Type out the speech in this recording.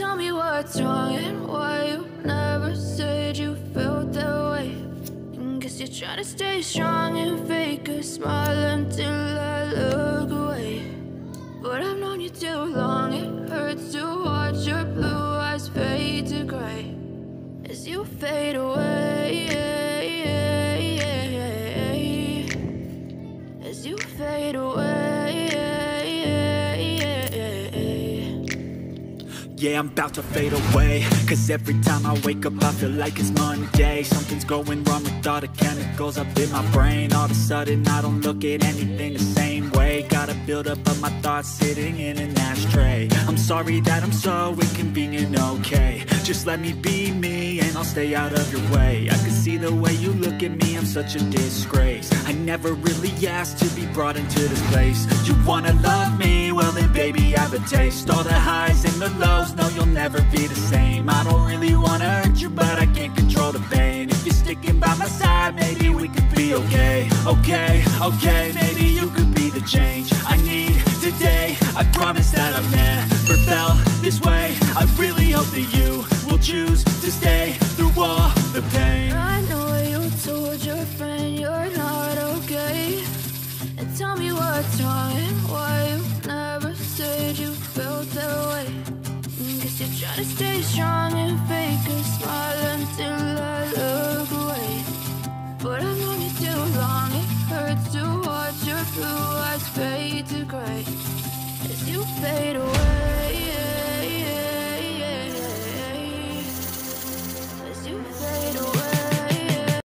tell me what's wrong and why you never said you felt that way. Guess you're trying to stay strong and fake a smile until I look away. But I've known you too long, it hurts to watch your blue eyes fade to gray as you fade away, as you fade away. Yeah, I'm about to fade away, cause every time I wake up I feel like it's Monday. Something's going wrong with all the chemicals up in my brain. All of a sudden I don't look at anything the same way. Gotta build up of my thoughts sitting in an ashtray. I'm sorry that I'm so inconvenient, okay. Just let me be me and I'll stay out of your way. I can see the way you look at me, I'm such a disgrace. I never really asked to be brought into this place. You wanna love me? Well then baby I have a taste. All the highs and the lows, no you'll never be the same. I don't really wanna hurt you but I can't control the pain. If you're sticking by my side maybe we could be okay. Okay, maybe you could be the change I need today. I promise that I've never felt this way. I really hope that you will choose to stay through all the pain. I know you told your friend you're not okay, and tell me what's wrong and why you never said you felt that way. Guess you're trying to stay strong and fake a smile until I look away. But I've known you too long, it hurts to watch your blue eyes fade to gray as you fade away.